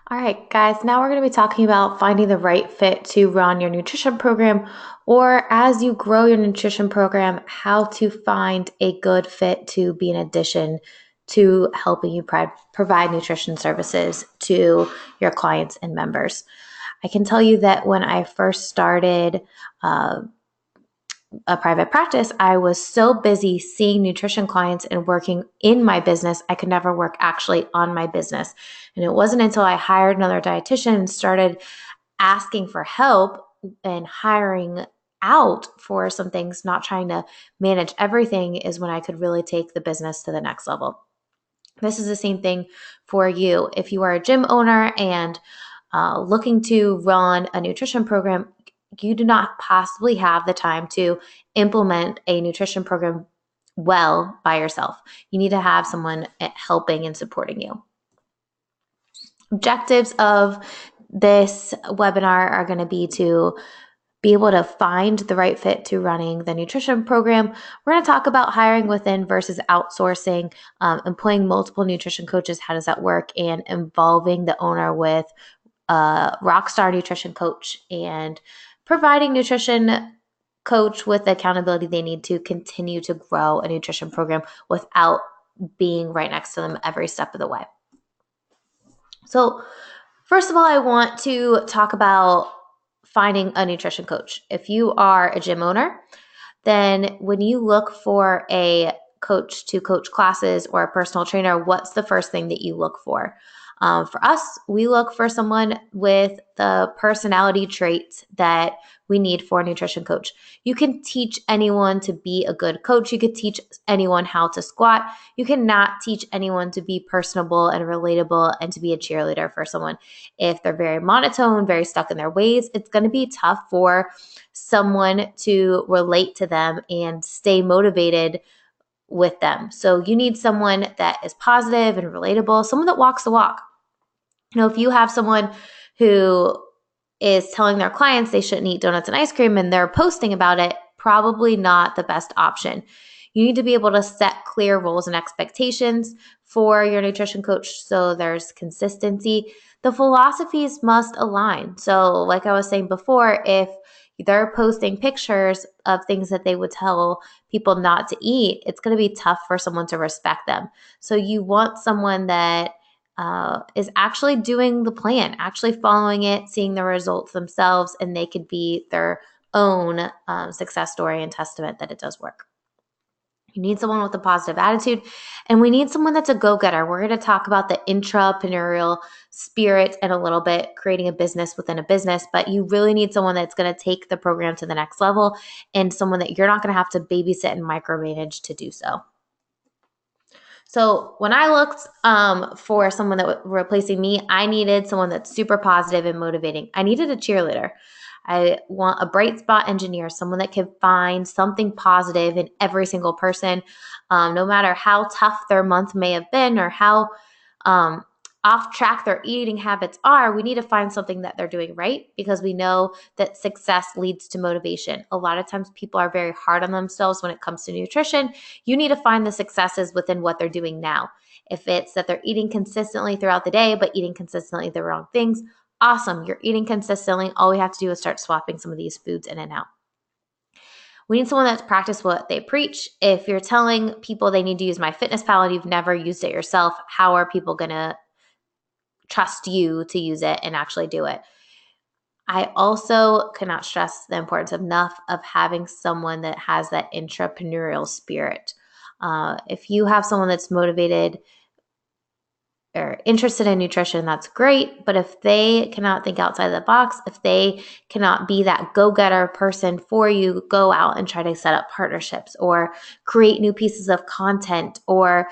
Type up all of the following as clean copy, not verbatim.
All right, guys, now we're going to be talking about finding the right fit to run your nutrition program, or as you grow your nutrition program, how to find a good fit to be an addition to helping you provide nutrition services to your clients and members. I can tell you that when I first started uh, a private practice, I was so busy seeing nutrition clients and working in my business, I could never work actually on my business. And it wasn't until I hired another dietitian and started asking for help and hiring out for some things, not trying to manage everything, is when I could really take the business to the next level. This is the same thing for you. If you are a gym owner and looking to run a nutrition program, you do not possibly have the time to implement a nutrition program well by yourself. You need to have someone helping and supporting you. Objectives of this webinar are going to be to be able to find the right fit to running the nutrition program. We're going to talk about hiring within versus outsourcing, employing multiple nutrition coaches. How does that work? And involving the owner with a rockstar nutrition coach and providing nutrition coach with the accountability they need to continue to grow a nutrition program without being right next to them every step of the way. So, first of all, I want to talk about finding a nutrition coach. If you are a gym owner, then when you look for a coach to coach classes or a personal trainer, what's the first thing that you look for? For us, we look for someone with the personality traits that we need for a nutrition coach. You can teach anyone to be a good coach. You could teach anyone how to squat. You cannot teach anyone to be personable and relatable and to be a cheerleader for someone. If they're very monotone, very stuck in their ways, it's going to be tough for someone to relate to them and stay motivated with them. So you need someone that is positive and relatable, someone that walks the walk. If you have someone who is telling their clients they shouldn't eat donuts and ice cream and they're posting about it, probably not the best option. You need to be able to set clear rules and expectations for your nutrition coach so there's consistency. The philosophies must align. So, like I was saying before, if they're posting pictures of things that they would tell people not to eat, it's going to be tough for someone to respect them. So, you want someone that is actually doing the plan, actually following it, seeing the results themselves, and they could be their own success story and testament that it does work. You need someone with a positive attitude, and we need someone that's a go-getter. We're going to talk about the intrapreneurial spirit and a little bit creating a business within a business, but you really need someone that's going to take the program to the next level and someone that you're not going to have to babysit and micromanage to do so. So when I looked for someone that was replacing me, I needed someone that's super positive and motivating. I needed a cheerleader. I want a bright spot engineer, someone that can find something positive in every single person, no matter how tough their month may have been or how off track their eating habits are. We need to find something that they're doing right, because we know that success leads to motivation. A lot of times people are very hard on themselves when it comes to nutrition. You need to find the successes within what they're doing now. If it's that they're eating consistently throughout the day, but eating consistently the wrong things, awesome. You're eating consistently. All we have to do is start swapping some of these foods in and out. We need someone that's practiced what they preach. If you're telling people they need to use MyFitnessPal and you've never used it yourself, how are people going to trust you to use it and actually do it? I also cannot stress the importance enough of having someone that has that entrepreneurial spirit. If you have someone that's motivated or interested in nutrition, that's great. But if they cannot think outside the box, if they cannot be that go-getter person for you, go out and try to set up partnerships or create new pieces of content or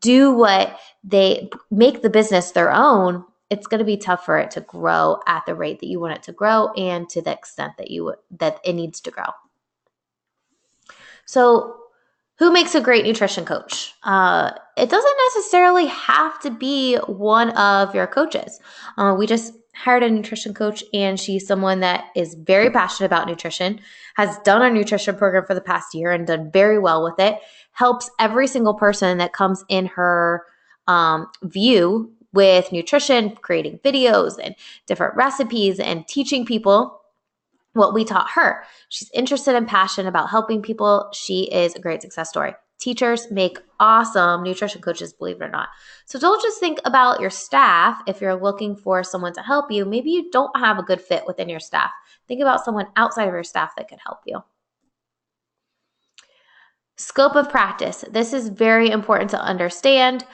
do what they make the business their own, it's going to be tough for it to grow at the rate that you want it to grow and to the extent that it needs to grow. So who makes a great nutrition coach? It doesn't necessarily have to be one of your coaches. We just hired a nutrition coach, and she's someone that is very passionate about nutrition, has done our nutrition program for the past year and done very well with it, helps every single person that comes in her view with nutrition, creating videos and different recipes and teaching people what we taught her. She's interested and passionate about helping people. She is a great success story. Teachers make awesome nutrition coaches, believe it or not. So don't just think about your staff. If you're looking for someone to help you, maybe you don't have a good fit within your staff. Think about someone outside of your staff that could help you. Scope of practice. This is very important to understand.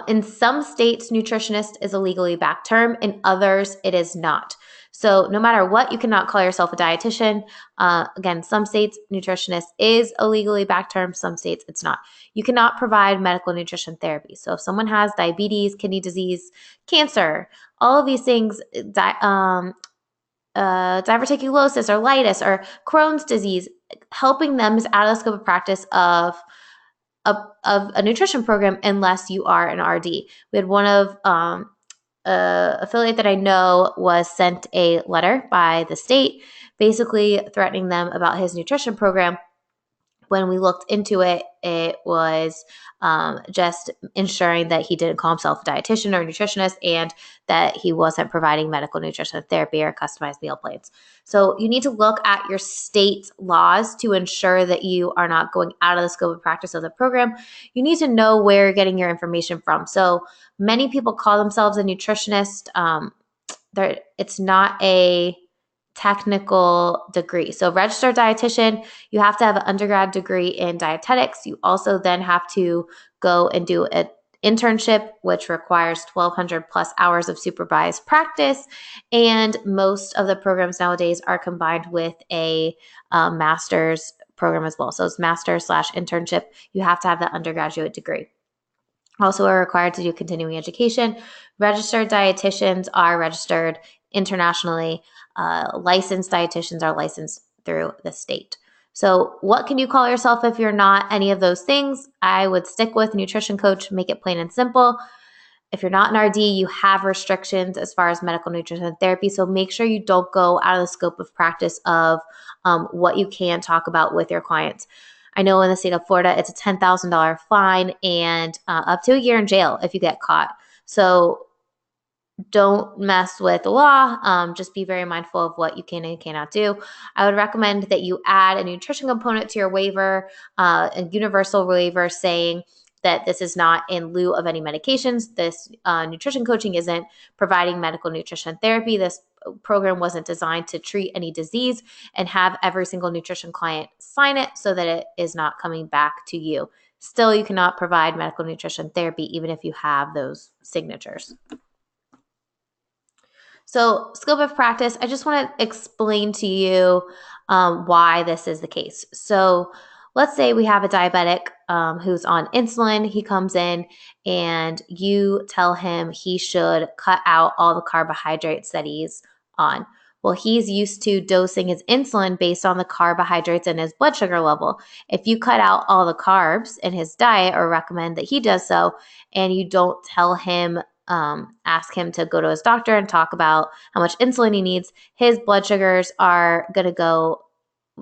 In some states, nutritionist is a legally backed term. In others, it is not. So no matter what, you cannot call yourself a dietitian. Again, some states, nutritionist is a legally backed term. Some states, it's not. You cannot provide medical nutrition therapy. So if someone has diabetes, kidney disease, cancer, all of these things, diverticulosis or colitis or Crohn's disease, helping them is out of the scope of practice of a nutrition program unless you are an RD. We had one of affiliate that I know was sent a letter by the state basically threatening them about his nutrition program. When we looked into it, it was just ensuring that he didn't call himself a dietitian or nutritionist and that he wasn't providing medical nutrition therapy or customized meal plans. So you need to look at your state's laws to ensure that you are not going out of the scope of practice of the program. You need to know where you're getting your information from. So many people call themselves a nutritionist. It's not a technical degree. So registered dietitian, you have to have an undergrad degree in dietetics. You also then have to go and do an internship, which requires 1,200 plus hours of supervised practice. And most of the programs nowadays are combined with a master's program as well. So it's master/internship. You have to have the undergraduate degree. Also are required to do continuing education. Registered dietitians are registered internationally. Licensed dietitians are licensed through the state. So what can you call yourself if you're not any of those things? I would stick with nutrition coach, make it plain and simple. If you're not an RD, you have restrictions as far as medical nutrition therapy. So make sure you don't go out of the scope of practice of what you can talk about with your clients. I know in the state of Florida, it's a $10,000 fine and up to a year in jail if you get caught. So don't mess with the law. Just be very mindful of what you can and cannot do. I would recommend that you add a nutrition component to your waiver, a universal waiver saying that this is not in lieu of any medications. This nutrition coaching isn't providing medical nutrition therapy. This program wasn't designed to treat any disease, and have every single nutrition client sign it so that it is not coming back to you. Still, you cannot provide medical nutrition therapy even if you have those signatures. So scope of practice, I just want to explain to you why this is the case. So let's say we have a diabetic who's on insulin. He comes in and you tell him he should cut out all the carbohydrates that he's on. Well, he's used to dosing his insulin based on the carbohydrates in his blood sugar level. If you cut out all the carbs in his diet or recommend that he does so, and you don't tell him ask him to go to his doctor and talk about how much insulin he needs, his blood sugars are going to go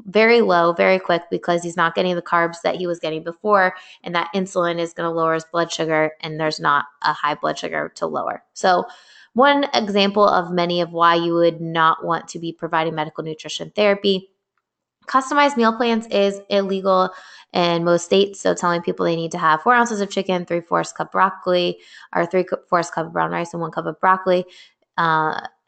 very low, very quick because he's not getting the carbs that he was getting before. And that insulin is going to lower his blood sugar, and there's not a high blood sugar to lower. So one example of many of why you would not want to be providing medical nutrition therapy. Customized meal plans is illegal in most states. So telling people they need to have 4 ounces of chicken, 3/4 cup broccoli, or 3/4 cup of brown rice and 1 cup of broccoli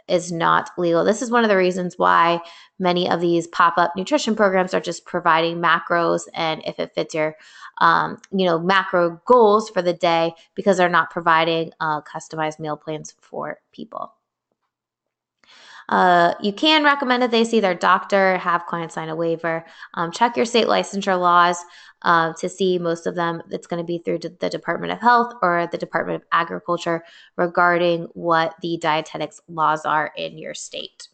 is not legal. This is one of the reasons why many of these pop-up nutrition programs are just providing macros, and if it fits your macro goals for the day, because they're not providing customized meal plans for people. You can recommend that they see their doctor, have clients sign a waiver. Check your state licensure laws to see. Most of them, it's going to be through the Department of Health or the Department of Agriculture regarding what the dietetics laws are in your state.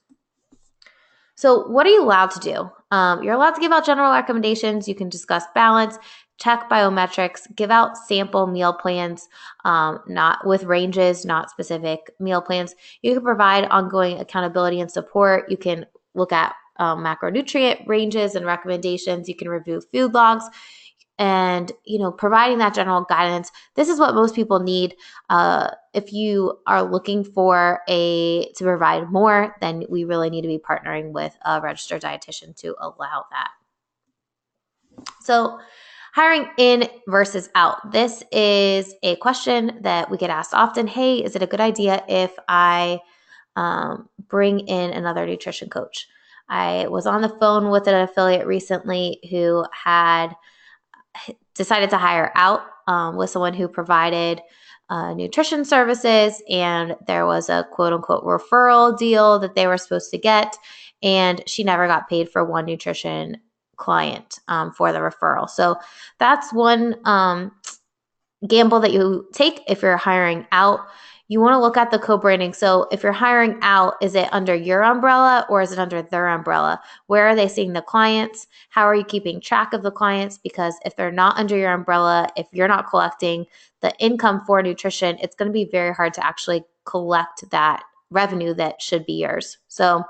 So what are you allowed to do? You're allowed to give out general recommendations. You can discuss balance, check biometrics, give out sample meal plans, not with ranges, not specific meal plans. You can provide ongoing accountability and support. You can look at macronutrient ranges and recommendations. You can review food logs. and, providing that general guidance. This is what most people need. If you are looking to provide more, then we really need to be partnering with a registered dietitian to allow that. So hiring in versus out. This is a question that we get asked often. Hey, is it a good idea if I bring in another nutrition coach? I was on the phone with an affiliate recently who had decided to hire out with someone who provided nutrition services, and there was a quote unquote referral deal that they were supposed to get, and she never got paid for one nutrition client for the referral. So that's one gamble that you take if you're hiring out. You want to look at the co-branding. So if you're hiring out, is it under your umbrella or is it under their umbrella? Where are they seeing the clients? How are you keeping track of the clients? Because if they're not under your umbrella, if you're not collecting the income for nutrition, it's going to be very hard to actually collect that revenue that should be yours. So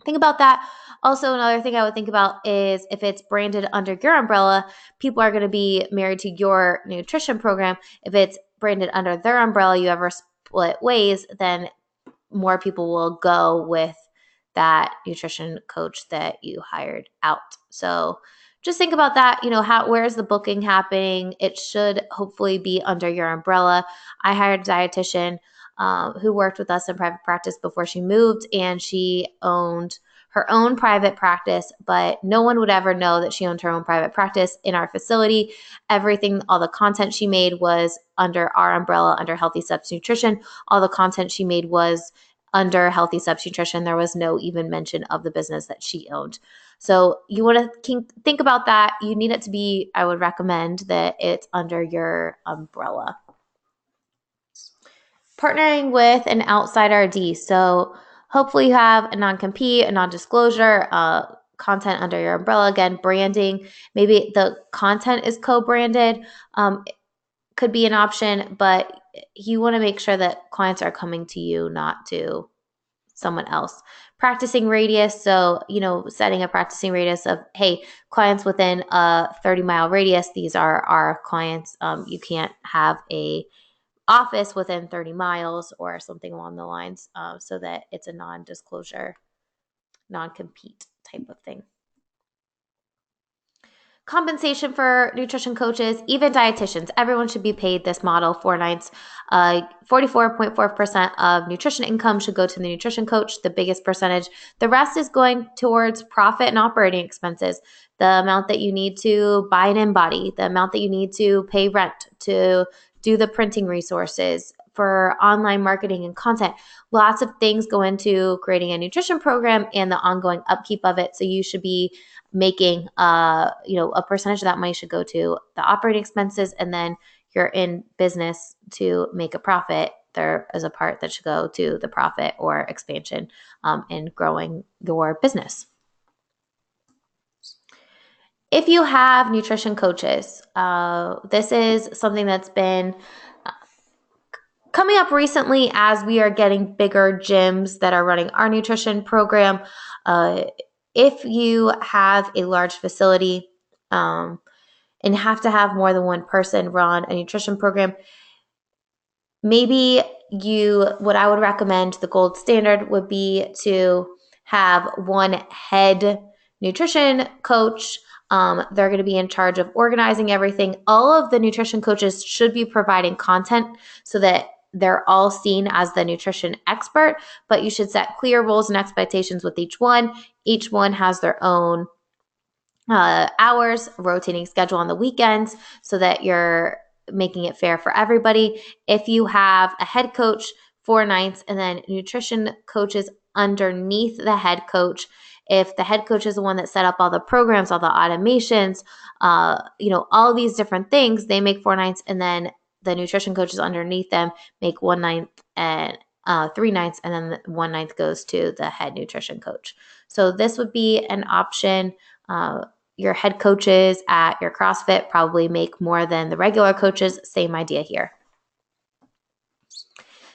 think about that. Also, another thing I would think about is if it's branded under your umbrella, people are going to be married to your nutrition program. If it's branded under their umbrella, you ever split ways, then more people will go with that nutrition coach that you hired out. So just think about that. Where's the booking happening? It should hopefully be under your umbrella. I hired a dietitian who worked with us in private practice before she moved, and she owned her own private practice, but no one would ever know that she owned her own private practice in our facility. Everything, all the content she made was under our umbrella, under Healthy Steps Nutrition. All the content she made was under Healthy Steps Nutrition. There was no even mention of the business that she owned. So you want to think about that. You need it to be, I would recommend that it's under your umbrella. Partnering with an outside RD. So hopefully you have a non-compete, a non-disclosure, content under your umbrella. Again, branding. Maybe the content is co-branded. Could be an option, but you want to make sure that clients are coming to you, not to someone else. Practicing radius. So, setting a practicing radius of, hey, clients within a 30-mile radius, these are our clients. You can't have a office within 30 miles or something along the lines, so that it's a non-disclosure, non-compete type of thing. Compensation for nutrition coaches, even dietitians. Everyone should be paid this model, 4 nights. 44.4% of nutrition income should go to the nutrition coach, the biggest percentage. The rest is going towards profit and operating expenses. The amount that you need to buy an InBody, the amount that you need to pay rent, to do the printing resources, for online marketing and content. Lots of things go into creating a nutrition program and the ongoing upkeep of it. So you should be making, a percentage of that money should go to the operating expenses, and then you're in business to make a profit. There is a part that should go to the profit or expansion in growing your business. If you have nutrition coaches, this is something that's been coming up recently as we are getting bigger gyms that are running our nutrition program. If you have a large facility and have to have more than one person run a nutrition program, maybe what I would recommend, the gold standard would be to have one head nutrition coach. They're going to be in charge of organizing everything. All of the nutrition coaches should be providing content so that they're all seen as the nutrition expert, but you should set clear rules and expectations with each one. Each one has their own hours, rotating schedule on the weekends, so that you're making it fair for everybody. If you have a head coach, 4 nights, and then nutrition coaches underneath the head coach, if the head coach is the one that set up all the programs, all the automations, all these different things, they make 4 nights, and then the nutrition coaches underneath them make 1 night and 3 nights, and then 1 night goes to the head nutrition coach. So this would be an option. Your head coaches at your CrossFit probably make more than the regular coaches. Same idea here.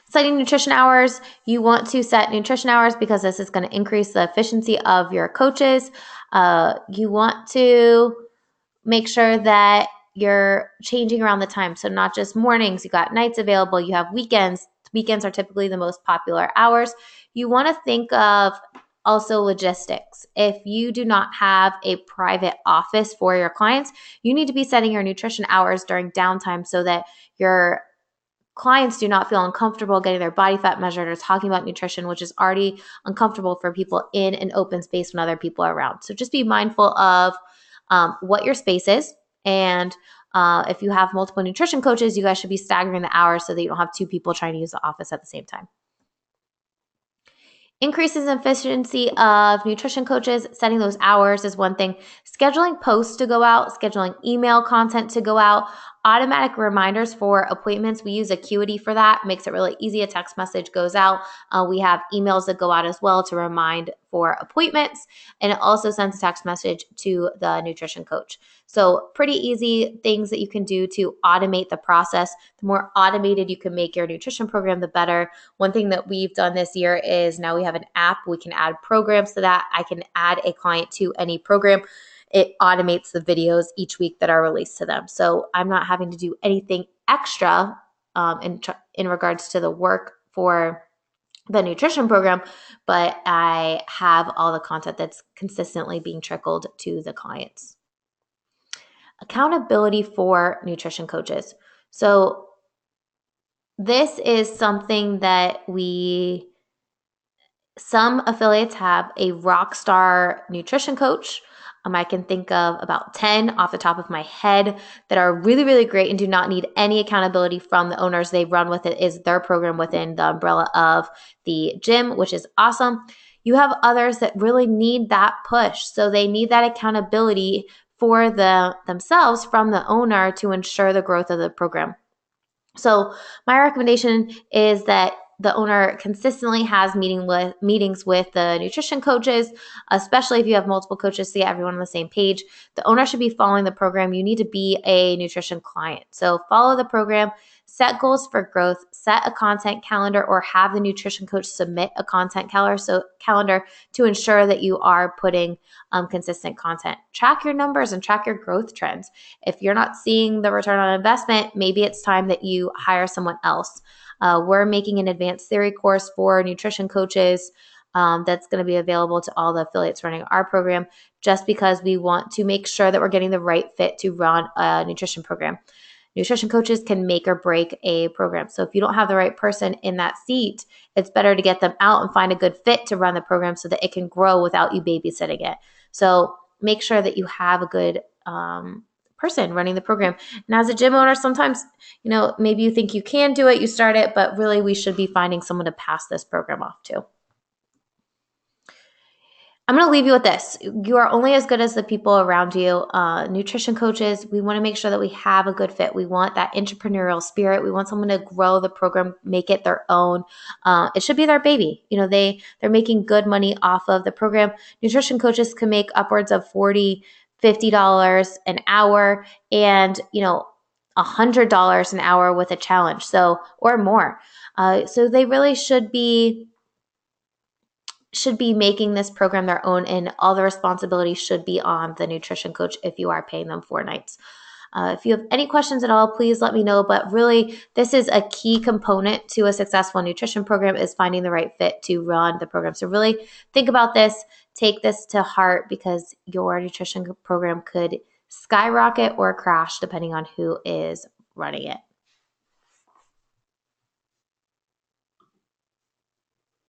Setting nutrition hours. You want to set nutrition hours because this is going to increase the efficiency of your coaches. You want to make sure that you're changing around the time. So not just mornings, you got nights available, you have weekends. Weekends are typically the most popular hours. You want to think of also logistics. If you do not have a private office for your clients, you need to be setting your nutrition hours during downtime so that your clients do not feel uncomfortable getting their body fat measured or talking about nutrition, which is already uncomfortable for people in an open space when other people are around. So just be mindful of what your space is. And if you have multiple nutrition coaches, you guys should be staggering the hours so that you don't have two people trying to use the office at the same time. Increases in efficiency of nutrition coaches, setting those hours is one thing. Scheduling posts to go out, scheduling email content to go out, automatic reminders for appointments. We use Acuity for that. Makes it really easy. A text message goes out. We have emails that go out as well to remind for appointments. And it also sends a text message to the nutrition coach. So pretty easy things that you can do to automate the process. The more automated you can make your nutrition program, the better. One thing that we've done this year is now we have an app. We can add programs to that. I can add a client to any program. It automates the videos each week that are released to them. So I'm not having to do anything extra in regards to the work for the nutrition program, but I have all the content that's consistently being trickled to the clients. Accountability for nutrition coaches. So this is something that some affiliates have a rock star nutrition coach. I can think of about 10 off the top of my head that are really, really great and do not need any accountability from the owners. They run with it is their program within the umbrella of the gym, which is awesome. You have others that really need that push. So they need that accountability for themselves from the owner to ensure the growth of the program. So my recommendation is that the owner consistently has meetings with the nutrition coaches, especially if you have multiple coaches to get everyone on the same page. The owner should be following the program. You need to be a nutrition client. So follow the program, set goals for growth, set a content calendar, or have the nutrition coach submit a content calendar to ensure that you are putting consistent content. Track your numbers and track your growth trends. If you're not seeing the return on investment, maybe it's time that you hire someone else. We're making an advanced theory course for nutrition coaches that's going to be available to all the affiliates running our program, just because we want to make sure that we're getting the right fit to run a nutrition program. Nutrition coaches can make or break a program. So if you don't have the right person in that seat, it's better to get them out and find a good fit to run the program so that it can grow without you babysitting it. So make sure that you have a good person running the program. And as a gym owner, sometimes, maybe you think you can do it, you start it, but really we should be finding someone to pass this program off to. I'm going to leave you with this. You are only as good as the people around you. Nutrition coaches, we want to make sure that we have a good fit. We want that entrepreneurial spirit. We want someone to grow the program, make it their own. It should be their baby. They're making good money off of the program. Nutrition coaches can make upwards of $40, $50 an hour and, $100 an hour with a challenge. So, or more. So they really should be making this program their own, and all the responsibility should be on the nutrition coach if you are paying them 4 nights. If you have any questions at all, please let me know. But really, this is a key component to a successful nutrition program, is finding the right fit to run the program. So really think about this, take this to heart, because your nutrition program could skyrocket or crash depending on who is running it.